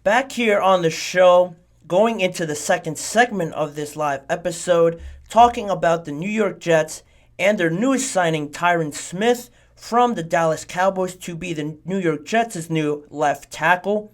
Back here on the show, going into the second segment of this live episode, talking about the New York Jets and their newest signing, Tyron Smith, from the Dallas Cowboys to be the New York Jets' new left tackle.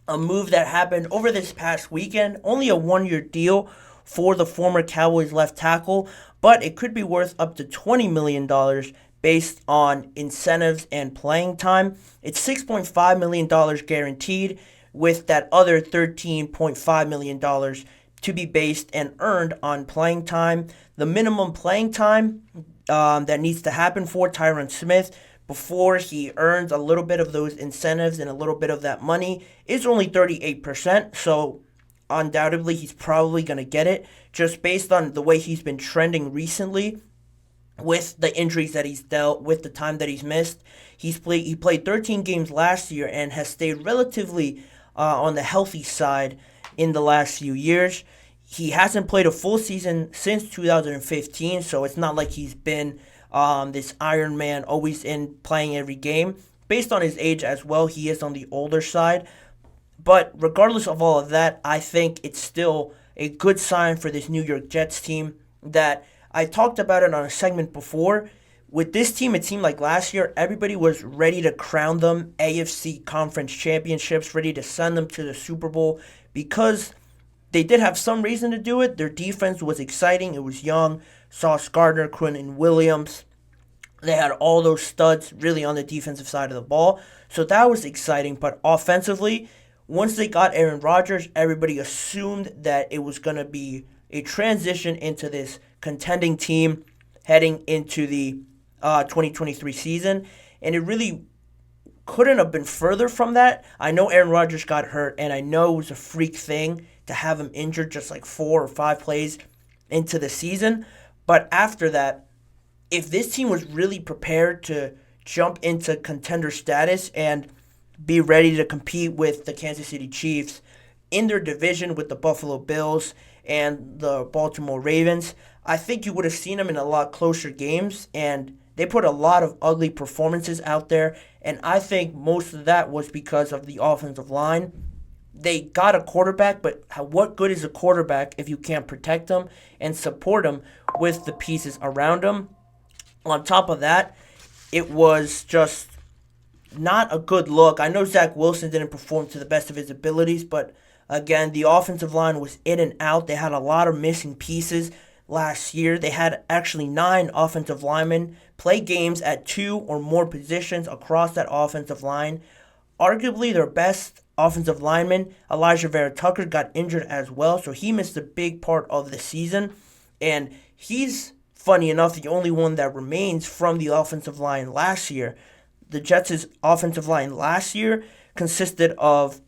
A move that happened over this past weekend, only a one-year deal for the former Cowboys left tackle, but it could be worth up to $20 million based on incentives and playing time. It's $6.5 million guaranteed, with that other $13.5 million to be based and earned on playing time. The minimum playing time that needs to happen for Tyron Smith before he earns a little bit of those incentives and a little bit of that money is only 38%. So undoubtedly he's probably going to get it just based on the way he's been trending recently with the injuries that he's dealt with, the time that he's missed. He played 13 games last year and has stayed relatively on the healthy side in the last few years. He hasn't played a full season since 2015, so it's not like he's been this Iron Man always in playing every game. Based on his age as well, he is on the older side. But regardless of all of that, I think it's still a good sign for this New York Jets team that I talked about it on a segment before. With this team, it seemed like last year everybody was ready to crown them AFC Conference Championships, ready to send them to the Super Bowl because they did have some reason to do it. Their defense was exciting. It was young. Sauce Gardner, Quentin Williams. They had all those studs really on the defensive side of the ball. So that was exciting. But offensively, once they got Aaron Rodgers, everybody assumed that it was going to be a transition into this contending team heading into the 2023 season, and it really couldn't have been further from that. I know Aaron Rodgers got hurt, and I know it was a freak thing to have him injured just like 4 or 5 plays into the season, but after that, if this team was really prepared to jump into contender status and be ready to compete with the Kansas City Chiefs in their division with the Buffalo Bills and the Baltimore Ravens, I think you would have seen them in a lot closer games, and they put a lot of ugly performances out there, and I think most of that was because of the offensive line. They got a quarterback, but what good is a quarterback if you can't protect him and support him with the pieces around him? On top of that, it was just not a good look. I know Zach Wilson didn't perform to the best of his abilities, but again, the offensive line was in and out. They had a lot of missing pieces. Last year, they had actually 9 offensive linemen play games at 2 or more positions across that offensive line. Arguably, their best offensive lineman, Elijah Vera Tucker, got injured as well, so he missed a big part of the season. And he's, funny enough, the only one that remains from the offensive line last year. The Jets' offensive line last year consisted of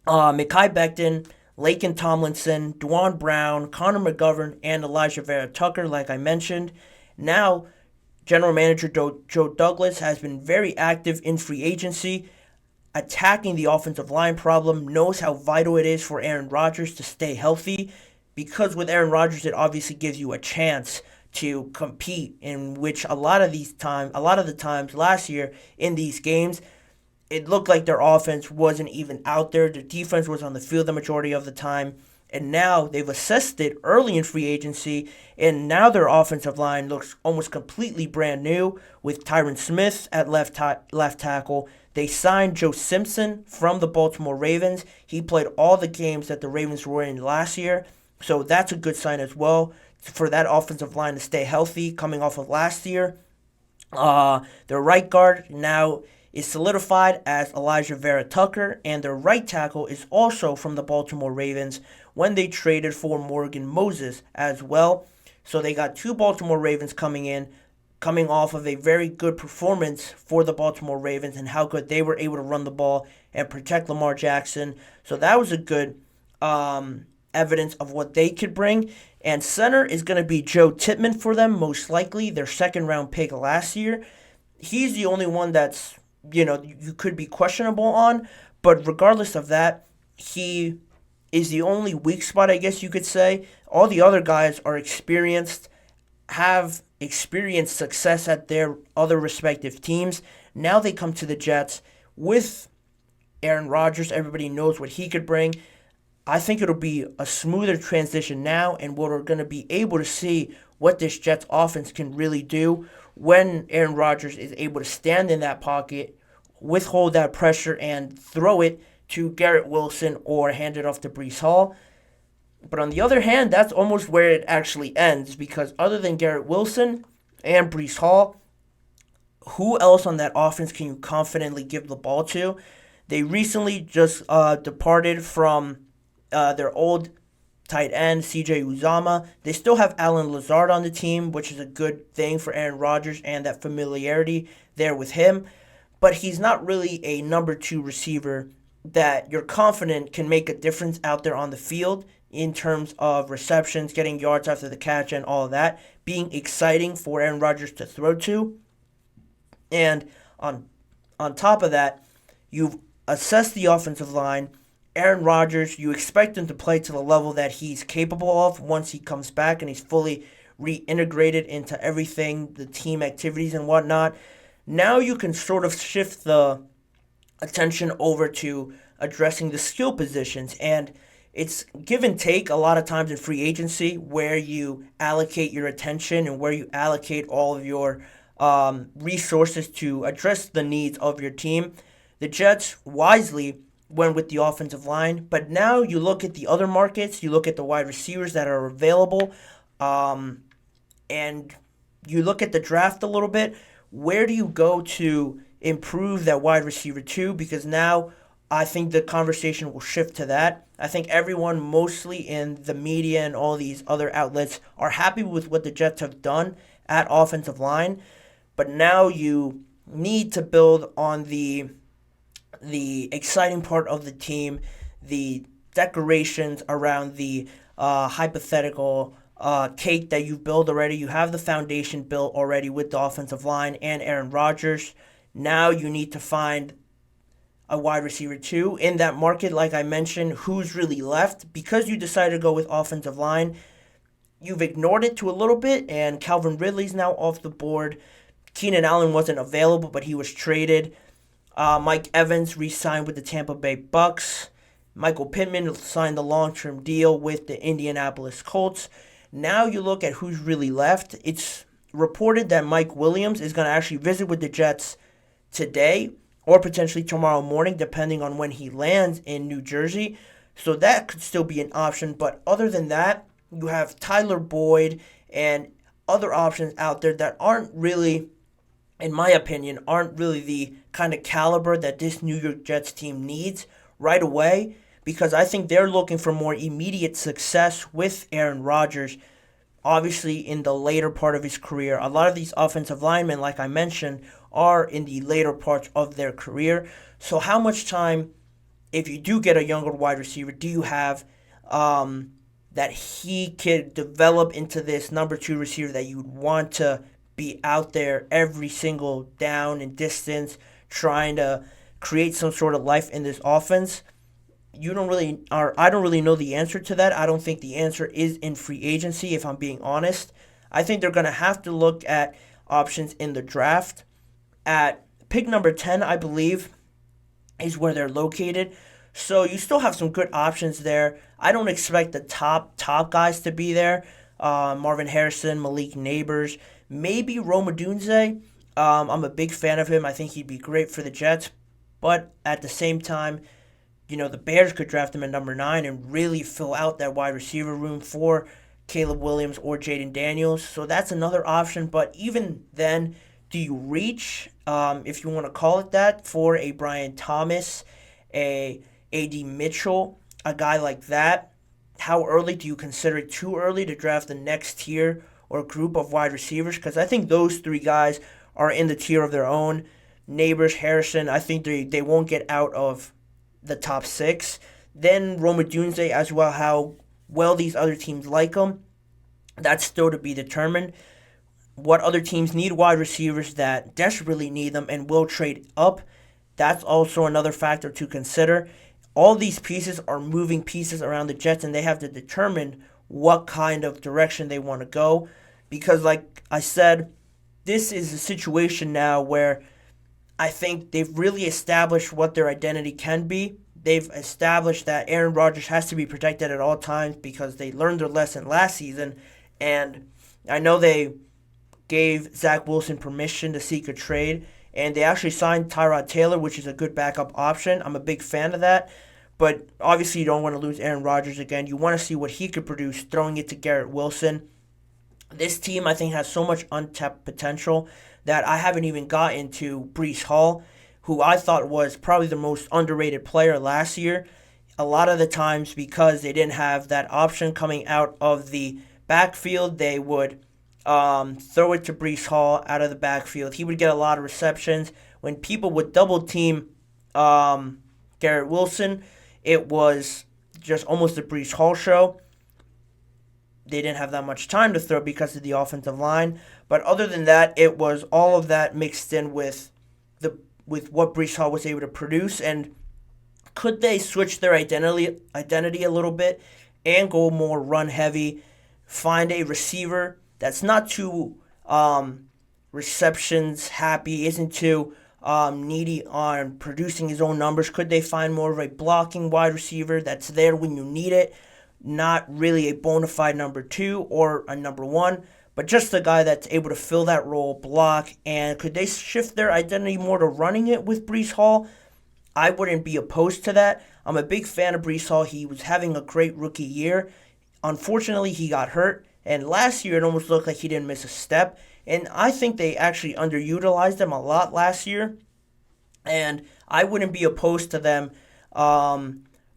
Mekhi Becton, Laken Tomlinson, Dwan Brown, Connor McGovern, and Elijah Vera Tucker, like I mentioned. Now, General Manager Joe Douglas has been very active in free agency, attacking the offensive line problem, knows how vital it is for Aaron Rodgers to stay healthy, because with Aaron Rodgers, it obviously gives you a chance to compete, in which a lot of the times last year in these games, it looked like their offense wasn't even out there. The defense was on the field the majority of the time. And now they've assessed it early in free agency, and now their offensive line looks almost completely brand new with Tyron Smith at left tackle. They signed Joe Simpson from the Baltimore Ravens. He played all the games that the Ravens were in last year, so that's a good sign as well for that offensive line to stay healthy coming off of last year. Their right guard now is solidified as Elijah Vera Tucker, and their right tackle is also from the Baltimore Ravens when they traded for Morgan Moses as well. So they got 2 Baltimore Ravens coming off of a very good performance for the Baltimore Ravens and how good they were able to run the ball and protect Lamar Jackson. So that was a good evidence of what they could bring. And center is going to be Joe Tippmann for them, most likely, their second-round pick last year. He's the only one that's, you could be questionable on, but regardless of that, he is the only weak spot, I guess you could say. All the other guys are experienced, have experienced success at their other respective teams. Now they come to the Jets with Aaron Rodgers, everybody knows what he could bring. I think it'll be a smoother transition now, and we're going to be able to see what this Jets offense can really do when Aaron Rodgers is able to stand in that pocket, withhold that pressure, and throw it to Garrett Wilson or hand it off to Breece Hall. But on the other hand, that's almost where it actually ends, because other than Garrett Wilson and Breece Hall, who else on that offense can you confidently give the ball to? They recently just departed from their old tight end, CJ Uzama. They still have Allen Lazard on the team, which is a good thing for Aaron Rodgers and that familiarity there with him. But he's not really a number 2 receiver that you're confident can make a difference out there on the field in terms of receptions, getting yards after the catch, and all of that, being exciting for Aaron Rodgers to throw to. And on top of that, you've assessed the offensive line. Aaron Rodgers, you expect him to play to the level that he's capable of once he comes back and he's fully reintegrated into everything, the team activities and whatnot. Now you can sort of shift the attention over to addressing the skill positions. And it's give and take a lot of times in free agency where you allocate your attention and where you allocate all of your resources to address the needs of your team. The Jets wisely went with the offensive line, but now you look at the other markets, you look at the wide receivers that are available, and you look at the draft a little bit. Where do you go to improve that wide receiver too? Because now I think the conversation will shift to that. I think everyone, mostly in the media and all these other outlets, are happy with what the Jets have done at offensive line. But now you need to build on the exciting part of the team, the decorations around the hypothetical cake that you've built already. You have the foundation built already with the offensive line and Aaron Rodgers. Now you need to find a wide receiver too. In that market, like I mentioned, who's really left? Because you decided to go with offensive line, you've ignored it to a little bit, and Calvin Ridley's now off the board. Keenan Allen wasn't available, but he was traded. Mike Evans re-signed with the Tampa Bay Bucks. Michael Pittman signed a long-term deal with the Indianapolis Colts. Now you look at who's really left. It's reported that Mike Williams is going to actually visit with the Jets today or potentially tomorrow morning, depending on when he lands in New Jersey. So that could still be an option. But other than that, you have Tyler Boyd and other options out there that aren't really, in my opinion, aren't really the kind of caliber that this New York Jets team needs right away, because I think they're looking for more immediate success with Aaron Rodgers, obviously in the later part of his career. A lot of these offensive linemen, like I mentioned, are in the later parts of their career. So how much time, if you do get a younger wide receiver, do you have that he could develop into this number 2 receiver that you would want to be out there every single down and distance, trying to create some sort of life in this offense? I don't really know the answer to that. I don't think the answer is in free agency, if I'm being honest. I think they're going to have to look at options in the draft. At pick number 10, I believe, is where they're located. So you still have some good options there. I don't expect the top guys to be there. Marvin Harrison, Malik Neighbors, maybe Rome Odunze. I'm a big fan of him. I think he'd be great for the Jets. But at the same time, the Bears could draft him at number 9 and really fill out that wide receiver room for Caleb Williams or Jaden Daniels. So that's another option. But even then, do you reach, if you want to call it that, for a Brian Thomas, a A.D. Mitchell, a guy like that? How early do you consider it too early to draft the next tier or group of wide receivers? Because I think those 3 guys are in the tier of their own. Neighbors, Harrison, I think they won't get out of the top 6. Then Rome Odunze as well, how well these other teams like him. That's still to be determined. What other teams need wide receivers that desperately need them and will trade up? That's also another factor to consider. All these pieces are moving pieces around the Jets, and they have to determine what kind of direction they want to go. Because like I said, this is a situation now where I think they've really established what their identity can be. They've established that Aaron Rodgers has to be protected at all times because they learned their lesson last season. And I know they gave Zach Wilson permission to seek a trade, and they actually signed Tyrod Taylor, which is a good backup option. I'm a big fan of that. But obviously, you don't want to lose Aaron Rodgers again. You want to see what he could produce, throwing it to Garrett Wilson. This team, I think, has so much untapped potential that I haven't even got into Breece Hall, who I thought was probably the most underrated player last year. A lot of the times, because they didn't have that option coming out of the backfield, they would throw it to Breece Hall out of the backfield. He would get a lot of receptions. When people would double team Garrett Wilson, it was just almost a Breece Hall show. They didn't have that much time to throw because of the offensive line. But other than that, it was all of that mixed in with what Breece Hall was able to produce. And could they switch their identity a little bit and go more run heavy, find a receiver that's not too receptions happy, isn't too needy on producing his own numbers? Could they find more of a blocking wide receiver that's there when you need it? Not really a bona fide number 2 or a number 1, but just a guy that's able to fill that role, block. And could they shift their identity more to running it with Breece Hall? I wouldn't be opposed to that. I'm a big fan of Breece Hall. He was having a great rookie year. Unfortunately, he got hurt, and last year it almost looked like he didn't miss a step. And I think they actually underutilized him a lot last year, and I wouldn't be opposed to them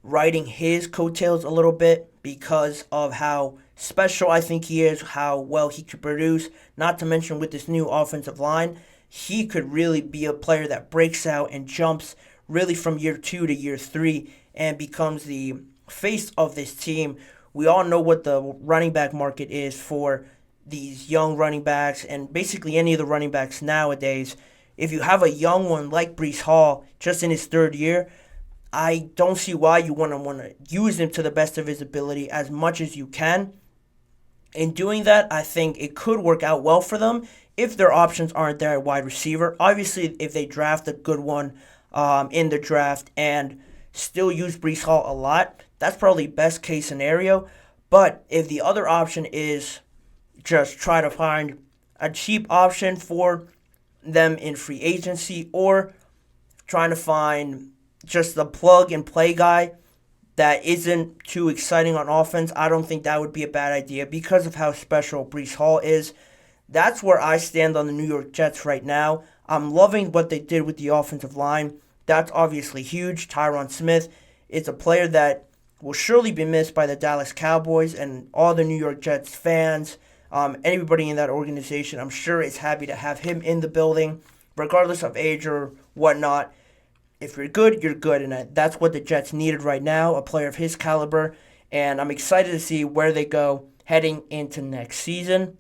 riding his coattails a little bit because of how special I think he is, how well he could produce. Not to mention with this new offensive line, he could really be a player that breaks out and jumps really from year 2 to year 3 and becomes the face of this team. We all know what the running back market is for these young running backs and basically any of the running backs nowadays. If you have a young one like Breece Hall just in his 3rd year, I don't see why you want to use him to the best of his ability as much as you can. In doing that, I think it could work out well for them if their options aren't there at wide receiver. Obviously, if they draft a good one in the draft and still use Breece Hall a lot, that's probably best case scenario. But if the other option is just try to find a cheap option for them in free agency, or trying to find just the plug and play guy that isn't too exciting on offense, I don't think that would be a bad idea because of how special Breece Hall is. That's where I stand on the New York Jets right now. I'm loving what they did with the offensive line. That's obviously huge. Tyron Smith is a player that will surely be missed by the Dallas Cowboys and all the New York Jets fans. Everybody in that organization, I'm sure, is happy to have him in the building, regardless of age or whatnot. If you're good, you're good, and that's what the Jets needed right now, a player of his caliber, and I'm excited to see where they go heading into next season.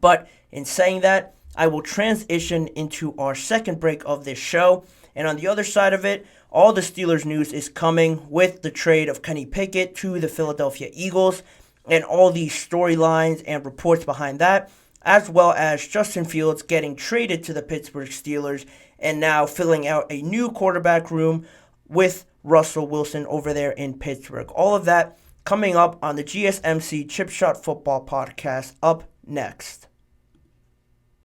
But in saying that, I will transition into our second break of this show, and on the other side of it, all the Steelers news is coming with the trade of Kenny Pickett to the Philadelphia Eagles, and all these storylines and reports behind that, as well as Justin Fields getting traded to the Pittsburgh Steelers and now filling out a new quarterback room with Russell Wilson over there in Pittsburgh. All of that coming up on the GSMC Chip Shot Football Podcast up next.